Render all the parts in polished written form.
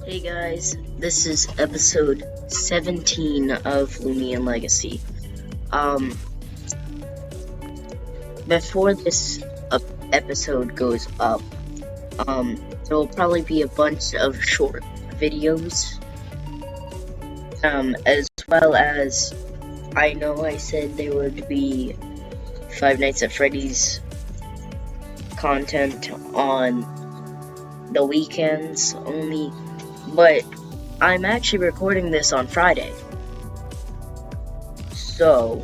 Hey guys, this is episode 17 of Loomian Legacy. Before this episode goes up, there will probably be a bunch of short videos, as well as, I know I said there would be Five Nights at Freddy's content on the weekends only, but I'm actually recording this on Friday, so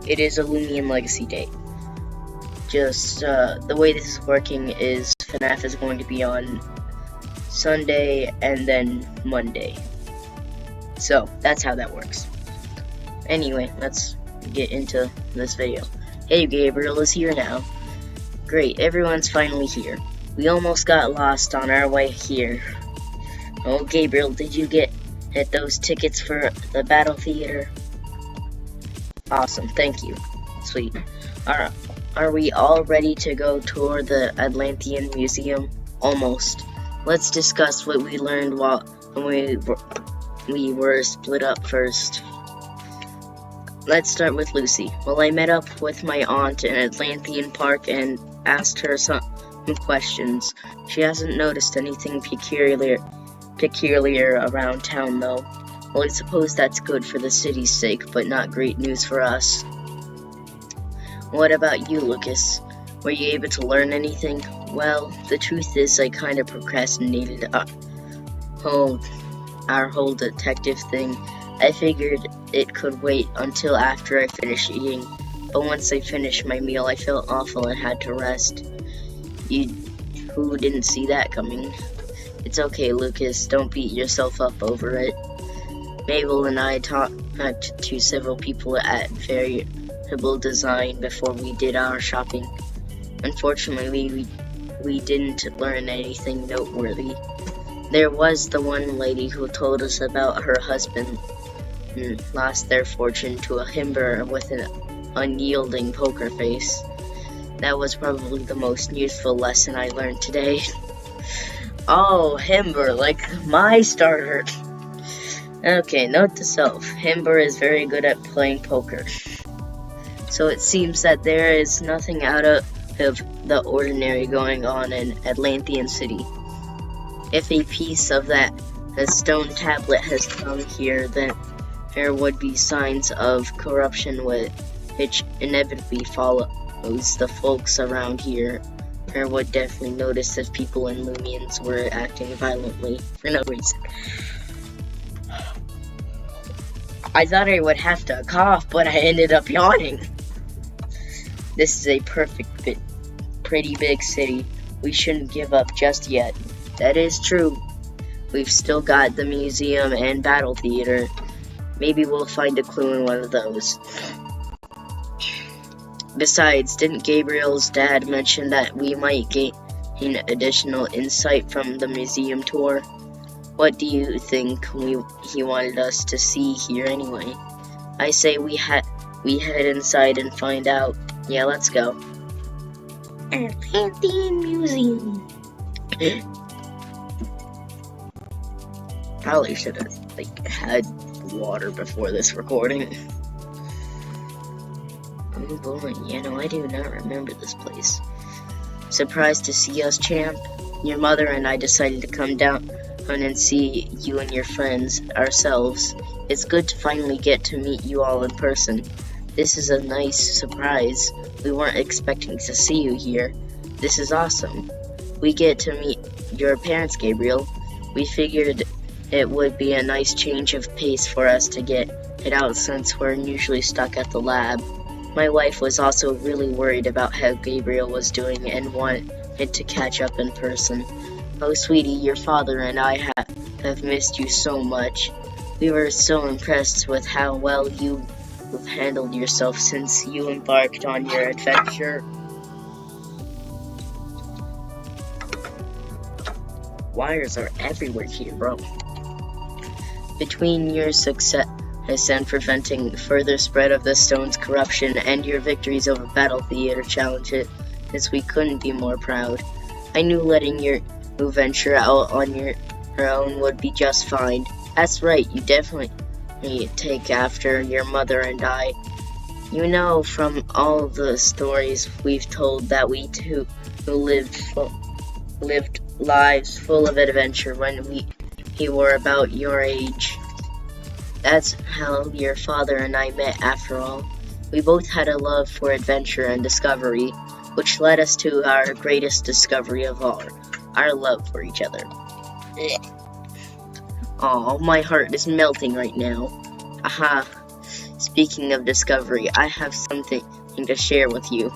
it is a Loomian Legacy day. Just the way this is working is FNAF is going to be on Sunday and then Monday, so that's how that works. Anyway, let's get into this video. Hey, Gabriel is here now. Great, everyone's finally here. We almost got lost on our way here. Oh, Gabriel, did you get those tickets for the Battle Theater? Awesome, thank you. Sweet. Are we all ready to go tour the Atlantean Museum? Almost. Let's discuss what we learned when we were split up first. Let's start with Lucy. Well, I met up with my aunt in Atlantean Park and asked her some questions. She hasn't noticed anything peculiar around town, though. Well, I suppose that's good for the city's sake, but not great news for us. What about you, Lucas? Were you able to learn anything? Well, the truth is I kind of procrastinated our whole detective thing. I figured it could wait until after I finished eating, but once I finished my meal, I felt awful and had to rest. Who didn't see that coming? It's okay, Lucas, don't beat yourself up over it. Mabel and I talked to several people at Variable Design before we did our shopping. Unfortunately, we didn't learn anything noteworthy. There was the one lady who told us about her husband lost their fortune to a himber with an unyielding poker face. That was probably the most useful lesson I learned today. Oh, himber, like my starter. Okay, note to self, himber is very good at playing poker. So it seems that there is nothing out of the ordinary going on in Atlantean City. If a piece of the stone tablet has come here, then there would be signs of corruption which inevitably follows the folks around here. There would definitely notice if people in Loomians were acting violently for no reason. I thought I would have to cough, but I ended up yawning. This is a pretty big city. We shouldn't give up just yet. That is true. We've still got the museum and Battle Theater. Maybe we'll find a clue in one of those. Besides, didn't Gabriel's dad mention that we might gain additional insight from the museum tour? What do you think he wanted us to see here anyway? I say we head inside and find out. Yeah, let's go. Atlantean Museum. Probably should have had water before this recording. Oh boy, I do not remember this place. Surprised to see us, champ? Your mother and I decided to come down and see you and your friends ourselves. It's good to finally get to meet you all in person. This is a nice surprise. We weren't expecting to see you here. This is awesome. We get to meet your parents, Gabriel. We figured it would be a nice change of pace for us to get it out since we're usually stuck at the lab. My wife was also really worried about how Gabriel was doing and wanted to catch up in person. Oh, sweetie, your father and I have missed you so much. We were so impressed with how well you've handled yourself since you embarked on your adventure. Wires are everywhere here, bro. Between your success and preventing further spread of the stone's corruption and your victories over Battle Theater challenges, we couldn't be more proud. I knew letting you venture out on your her own would be just fine. That's right, you definitely take after your mother and I. You know from all the stories we've told that we too lived lives full of adventure when we were about your age. That's how your father and I met after all. We both had a love for adventure and discovery, which led us to our greatest discovery of all, our love for each other. Oh, my heart is melting right now. Aha. Speaking of discovery, I have something to share with you.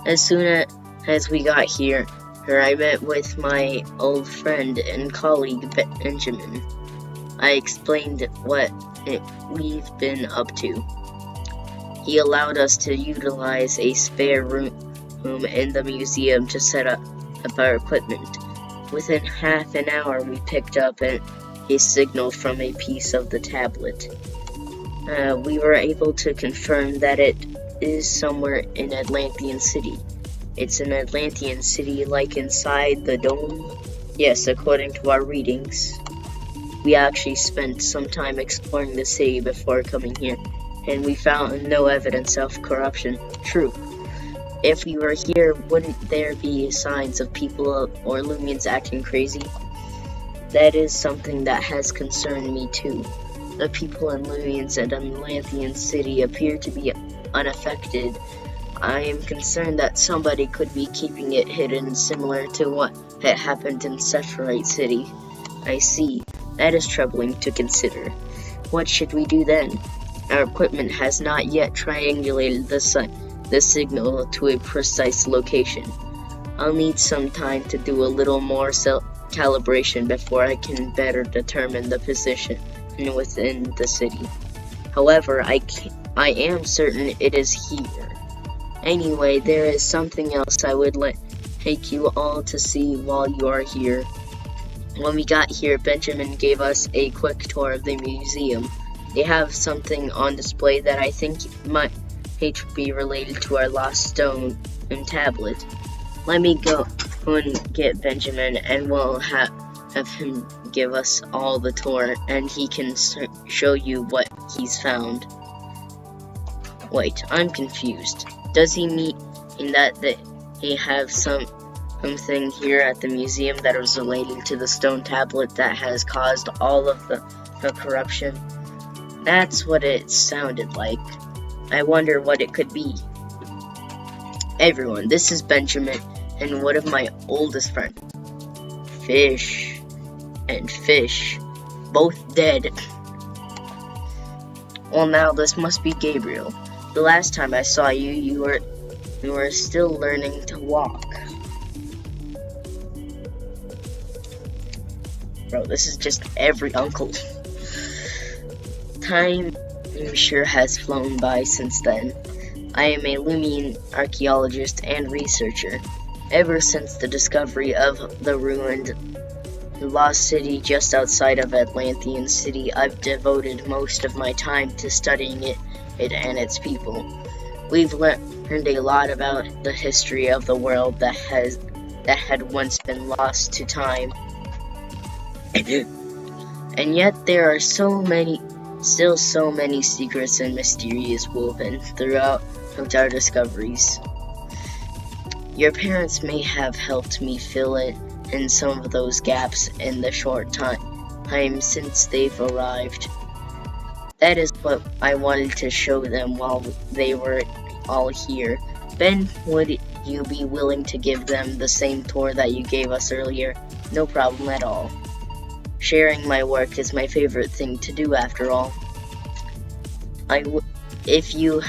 As soon as we got here, I met with my old friend and colleague Benjamin. I explained what we've been up to. He allowed us to utilize a spare room in the museum to set up our equipment. Within half an hour, we picked up a signal from a piece of the tablet. We were able to confirm that it is somewhere in Atlantean City. It's an Atlantean city like inside the dome? Yes, according to our readings. We actually spent some time exploring the city before coming here, and we found no evidence of corruption. True. If we were here, wouldn't there be signs of people or loomians acting crazy? That is something that has concerned me too. The people in loomians and Atlantean City appear to be unaffected. I am concerned that somebody could be keeping it hidden, similar to what had happened in Sephiroth City. I see. That is troubling to consider. What should we do then? Our equipment has not yet triangulated the signal to a precise location. I'll need some time to do a little more calibration before I can better determine the position within the city. However, I am certain it is here. Anyway, there is something else I would take you all to see while you are here. When we got here, Benjamin gave us a quick tour of the museum. They have something on display that I think might be related to our lost stone and tablet. Let me go and get Benjamin, and we'll have him give us all the tour, and he can show you what he's found. Wait, I'm confused. Does he mean that they have something here at the museum that is relating to the stone tablet that has caused all of the corruption? That's what it sounded like. I wonder what it could be. Everyone, this is Benjamin and one of my oldest friends. Fish and Fish, both dead. Well, now this must be Gabriel. The last time I saw you, you were still learning to walk. Bro, this is just every uncle. Time, I'm sure, has flown by since then. I am a loomian archaeologist and researcher. Ever since the discovery of the ruined lost city just outside of Atlantean City, I've devoted most of my time to studying it and its people. We've learned a lot about the history of the world that had once been lost to time. And yet there are still so many secrets and mysteries woven throughout our discoveries. Your parents may have helped me fill in some of those gaps in the short time since they've arrived. That is what I wanted to show them while they were all here. Ben, would you be willing to give them the same tour that you gave us earlier? No problem at all. Sharing my work is my favorite thing to do, after all. If you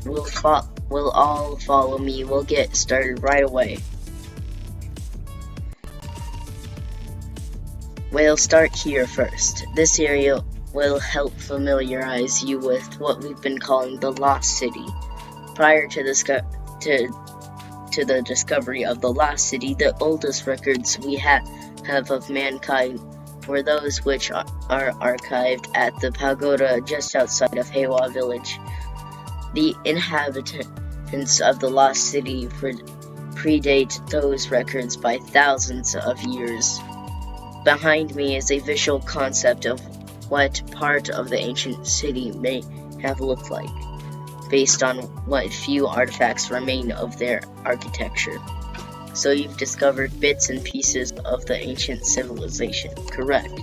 will all follow me, we'll get started right away. We'll start here first. This area will help familiarize you with what we've been calling the Lost City. Prior to the discovery of the Lost City, the oldest records we have of mankind were those which are archived at the pagoda just outside of Heiwa village. The inhabitants of the Lost City predate those records by thousands of years. Behind me is a visual concept of what part of the ancient city may have looked like, based on what few artifacts remain of their architecture. So you've discovered bits and pieces of the ancient civilization, correct?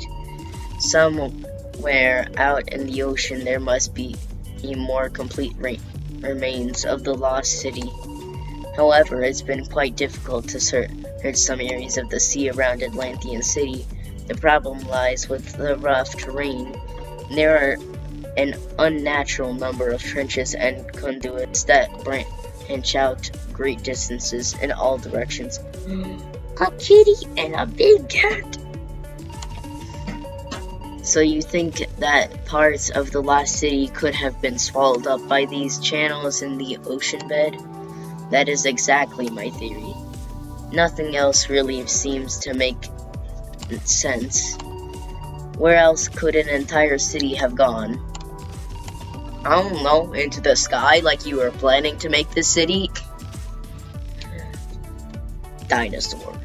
Somewhere out in the ocean there must be a more complete remains of the lost city. However, it's been quite difficult to search some areas of the sea around Atlantean City. The problem lies with the rough terrain. There are an unnatural number of trenches and conduits that branch out great distances in all directions. A kitty and a big cat. So you think that parts of the lost city could have been swallowed up by these channels in the ocean bed? That is exactly my theory. Nothing else really seems to make sense. Where else could an entire city have gone? I don't know, into the sky like you were planning to make the city? Dinosaur.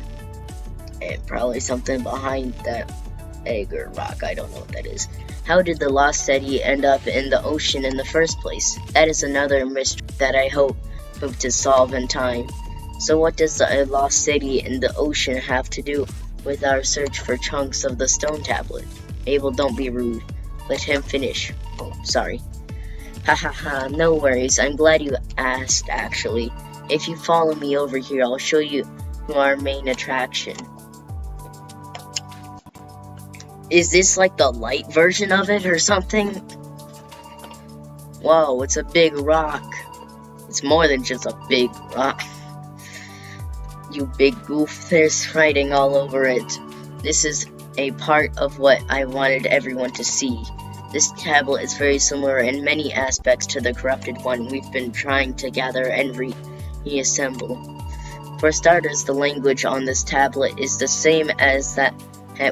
And probably something behind that egg or rock, I don't know what that is. How did the lost city end up in the ocean in the first place? That is another mystery that I hope to solve in time. So what does a lost city in the ocean have to do with our search for chunks of the stone tablet? Abel, don't be rude. Let him finish. Oh, sorry. Ha, no worries. I'm glad you asked, actually. If you follow me over here, I'll show you our main attraction. Is this like the light version of it or something? Whoa, it's a big rock. It's more than just a big rock. You big goof, there's writing all over it. This is a part of what I wanted everyone to see. This tablet is very similar in many aspects to the corrupted one we've been trying to gather and reassemble. For starters, the language on this tablet is the same as that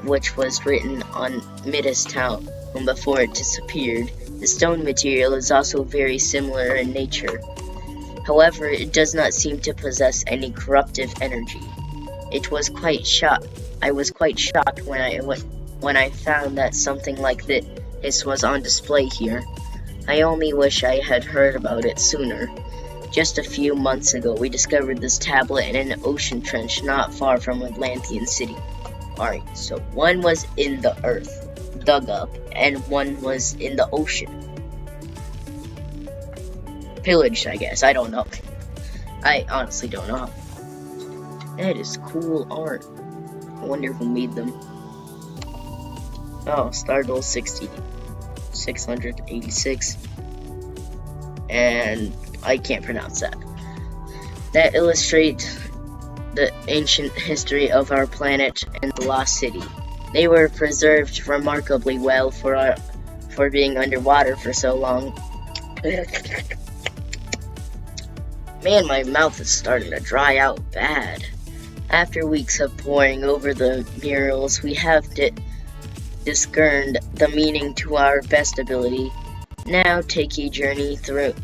which was written on Midas Town before it disappeared. The stone material is also very similar in nature. However, it does not seem to possess any corruptive energy. I was quite shocked when I found that something like this was on display here. I only wish I had heard about it sooner. Just a few months ago, we discovered this tablet in an ocean trench not far from Atlantean City. Alright, so one was in the earth, dug up, and one was in the ocean. Pillaged, I guess. I don't know. I honestly don't know. That is cool art. I wonder who made them. Oh, Stardoll 686. And I can't pronounce that. That illustrates the ancient history of our planet and the lost city. They were preserved remarkably well for being underwater for so long. Man, my mouth is starting to dry out bad. After weeks of poring over the murals, we have discerned the meaning to our best ability. Now take a journey through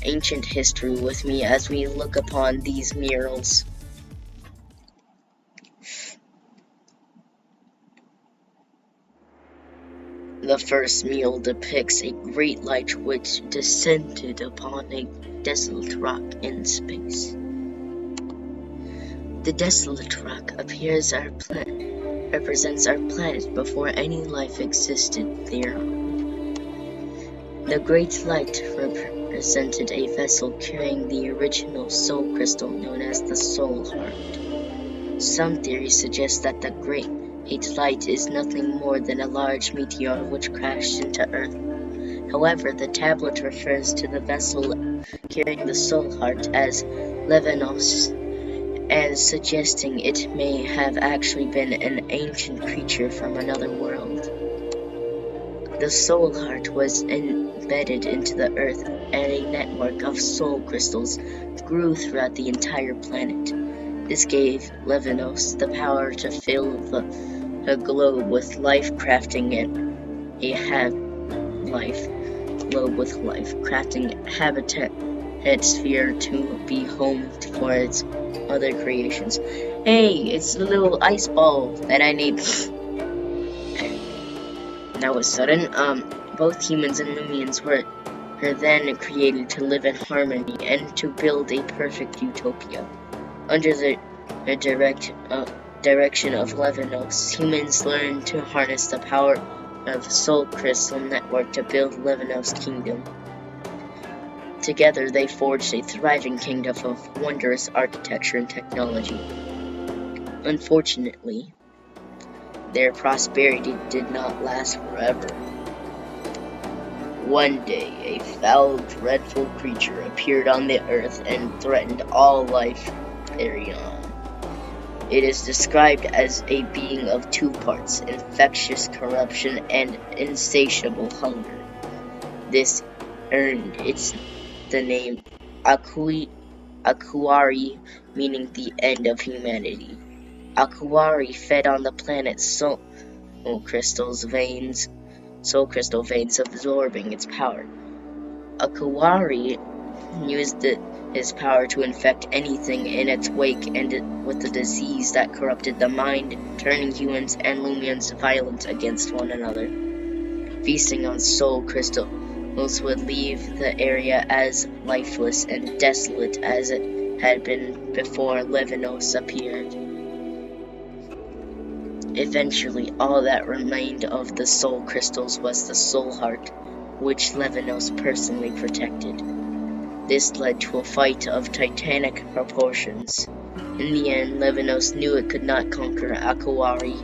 ancient history with me as we look upon these murals. The first mural depicts a great light which descended upon a desolate rock in space. The desolate rock represents our planet before any life existed there. The great light represented a vessel carrying the original soul crystal known as the soul heart. Some theories suggest that the great light is nothing more than a large meteor which crashed into Earth. However, the tablet refers to the vessel carrying the soul heart as Levinos, and suggesting it may have actually been an ancient creature from another world. The soul heart was embedded into the Earth, and a network of soul crystals grew throughout the entire planet. This gave Levinos the power to fill the globe with life, crafting habitat sphere to be home for its other creations. Hey, it's the little ice ball that I need. Now, was sudden. Both humans and loomians were then created to live in harmony and to build a perfect utopia. Under the direction of Levinos, humans learned to harness the power of the Soul Crystal Network to build Levinos' kingdom. Together, they forged a thriving kingdom of wondrous architecture and technology. Unfortunately, their prosperity did not last forever. One day, a foul, dreadful creature appeared on the earth and threatened all life thereon. It is described as a being of two parts, infectious corruption and insatiable hunger. This earned the name Akuari, meaning the end of humanity. Akuari fed on the planet's soul crystal veins, absorbing its power. Akuari used his power to infect anything in its wake and with the disease that corrupted the mind, turning humans and loomians violent against one another. Feasting on soul crystals would leave the area as lifeless and desolate as it had been before Levinos appeared. Eventually, all that remained of the soul crystals was the soul heart, which Levinos personally protected. This led to a fight of titanic proportions. In the end, Levinos knew it could not conquer Akuari.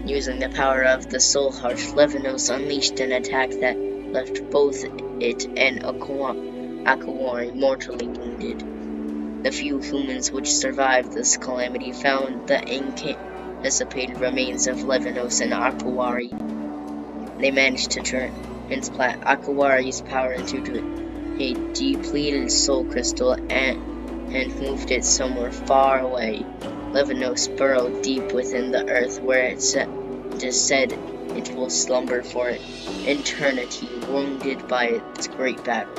Using the power of the soul heart, Levinos unleashed an attack that left both it and Akuari mortally wounded. The few humans which survived this calamity found the anticipated remains of Levinos and Akuari. They managed to transplant Akuari's power into a depleted soul crystal and moved it somewhere far away. Levinos burrowed deep within the earth, where it is said it will slumber for eternity, wounded by its great battle.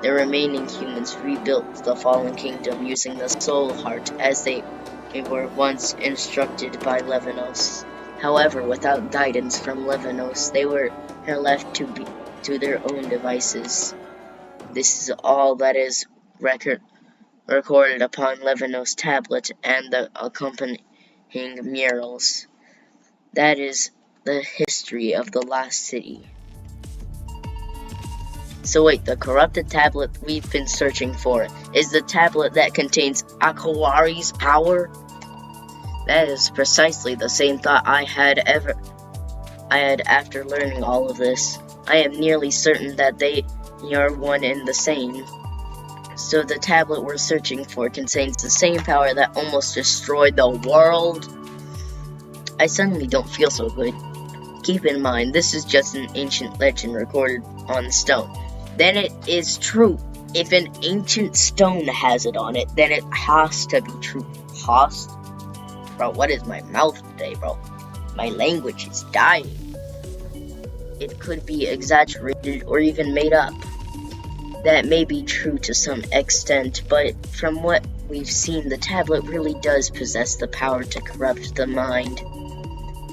The remaining humans rebuilt the fallen kingdom using the soul heart as they were once instructed by Levinos. However, without guidance from Levinos, they were left to their own devices. This is all that is recorded upon Levinos' tablet and the accompanying murals. That is the history of the lost city. So wait, the corrupted tablet we've been searching for is the tablet that contains Akuari's power? That is precisely the same thought I had after learning all of this. I am nearly certain that they are one and the same. So the tablet we're searching for contains the same power that almost destroyed the world? I suddenly don't feel so good. Keep in mind, this is just an ancient legend recorded on stone. Then it is true. If an ancient stone has it on it, then it has to be true. Bro, what is my mouth today, bro? My language is dying. It could be exaggerated or even made up. That may be true to some extent, but from what we've seen, the tablet really does possess the power to corrupt the mind.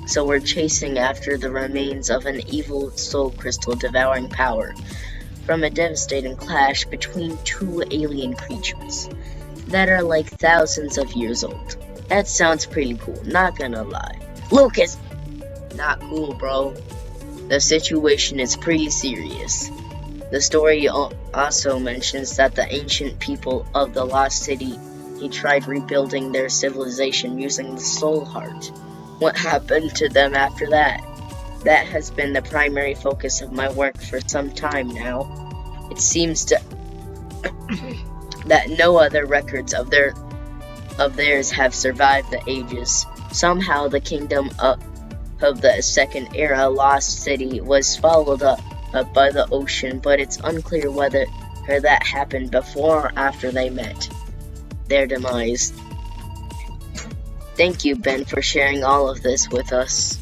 So we're chasing after the remains of an evil soul crystal devouring power from a devastating clash between two alien creatures that are like thousands of years old. That sounds pretty cool, not gonna lie. Lucas! Not cool, bro. The situation is pretty serious. The story also mentions that the ancient people of the Lost City tried rebuilding their civilization using the soul heart. What happened to them after that? That has been the primary focus of my work for some time now. It seems that no other records of theirs have survived the ages. Somehow the kingdom of the Second Era Lost City was swallowed up by the ocean, but it's unclear whether that happened before or after they met their demise. Thank you, Ben, for sharing all of this with us.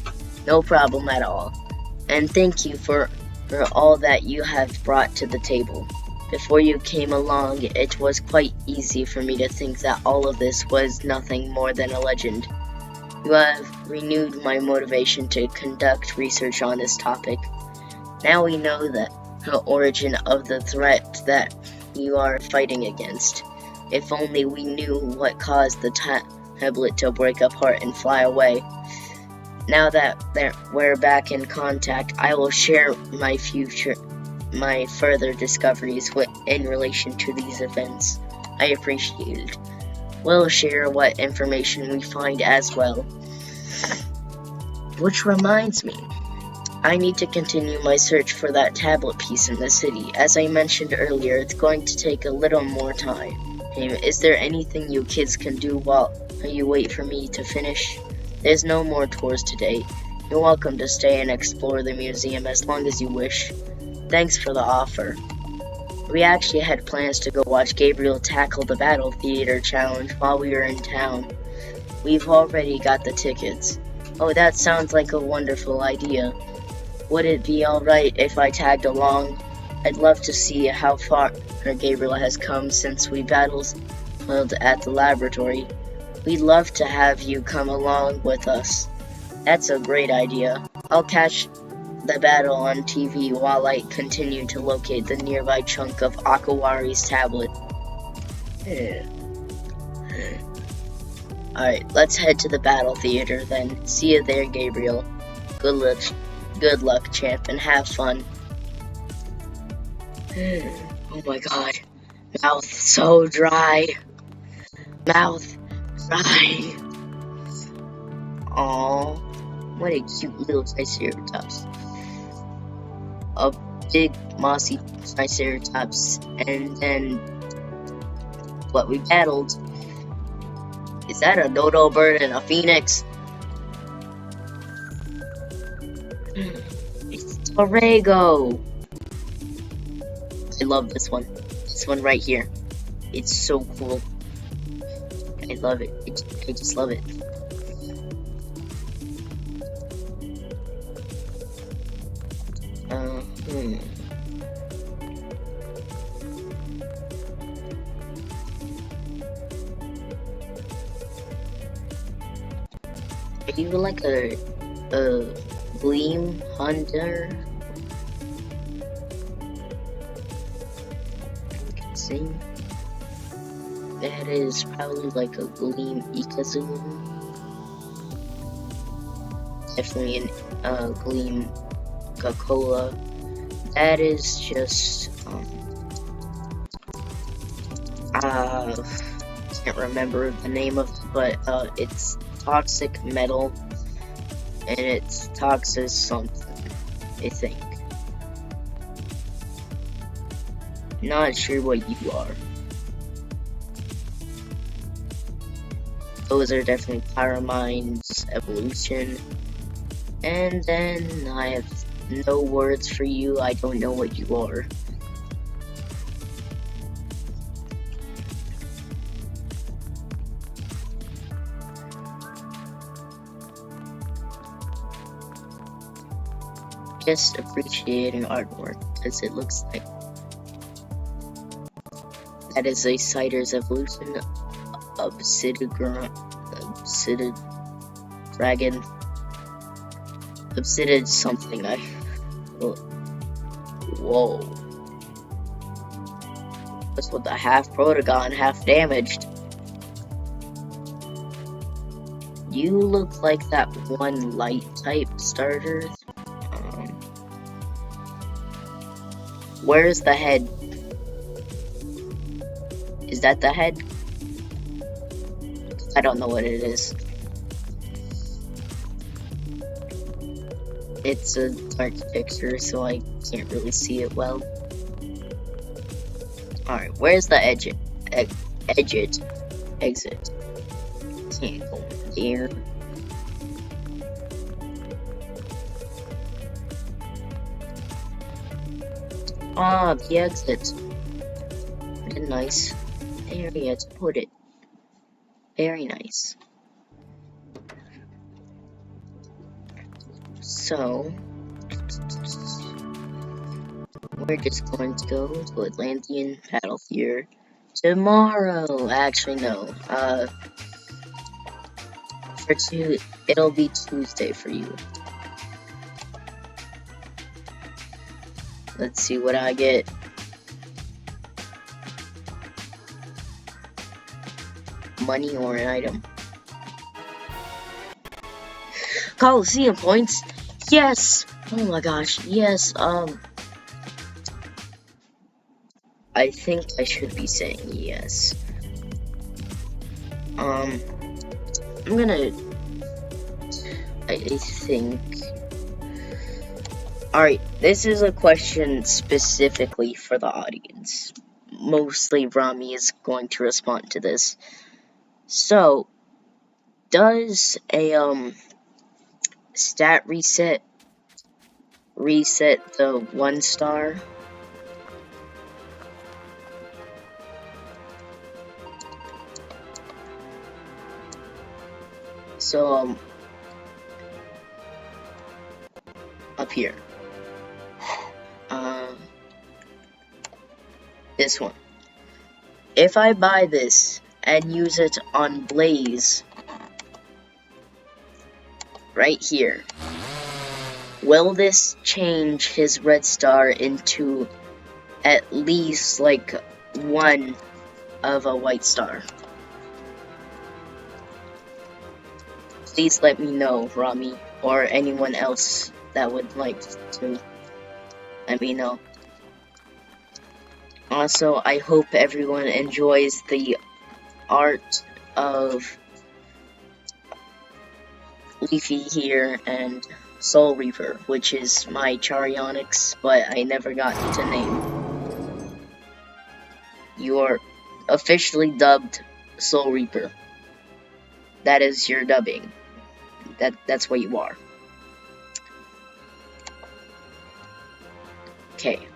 No problem at all. And thank you for all that you have brought to the table. Before you came along, it was quite easy for me to think that all of this was nothing more than a legend. You have renewed my motivation to conduct research on this topic. Now we know the origin of the threat that you are fighting against. If only we knew what caused the tablet to break apart and fly away. Now that we're back in contact, I will share my further discoveries in relation to these events. I appreciate it. We'll share what information we find as well. Which reminds me, I need to continue my search for that tablet piece in the city. As I mentioned earlier, it's going to take a little more time. Hey, is there anything you kids can do while you wait for me to finish? There's no more tours today. You're welcome to stay and explore the museum as long as you wish. Thanks for the offer. We actually had plans to go watch Gabriel tackle the Battle Theater challenge while we were in town. We've already got the tickets. Oh, that sounds like a wonderful idea. Would it be alright if I tagged along? I'd love to see how far Gabriel has come since we battled at the laboratory. We'd love to have you come along with us. That's a great idea. I'll catch the battle on TV while I continue to locate the nearby chunk of Akawari's tablet. Alright, let's head to the battle theater then. See you there, Gabriel. Good luck, champ, and have fun. Oh my god. Mouth so dry. Mouth dry. Aww. What a cute little Triceratops. A big mossy Triceratops, and then what we battled. Is that a dodo bird and a phoenix? It's Torrego. I love this one. This one right here. It's so cool. I love it. I just love it. Are you like a gleam hunter? See? That is probably like a gleam Ikazoom. Definitely a gleam Coca-Cola. That is just can't remember the name of it, but it's toxic metal, and it's toxic something, I think. Not sure what you are. Those are definitely Pyramine's evolution. And then I have no words for you. I don't know what you are. Just appreciating artwork, as it looks like. That is a Cider's evolution of Dragon. Obsidian something. Whoa. That's what the half Protagon, half damaged. You look like that one light type starter. Where's the head? Is that the head? I don't know what it is. It's a dark picture, so I can't really see it well. Alright, where's the exit? Exit. Can't go there. Ah, the exit. What a nice area to put it. Very nice. So, we're just going to go to Atlantean Battle Theater tomorrow. Actually, no. It'll be Tuesday for you. Let's see what I get. Money or an item. Coliseum points. Yes. Oh my gosh. Yes. I think I should be saying yes. I'm gonna. I think. Alright, this is a question specifically for the audience. Mostly Rami is going to respond to this. So, does a stat reset the 1 star? So, up here. This one. If I buy this and use it on Blaze, right here, will this change his red star into at least like 1 of a white star? Please let me know, Rami, or anyone else that would like to let me know. Also, I hope everyone enjoys the art of Leafy here and Soul Reaper, which is my Charyonyx, but I never got to name. You are officially dubbed Soul Reaper. That is your dubbing. That's what you are. Okay.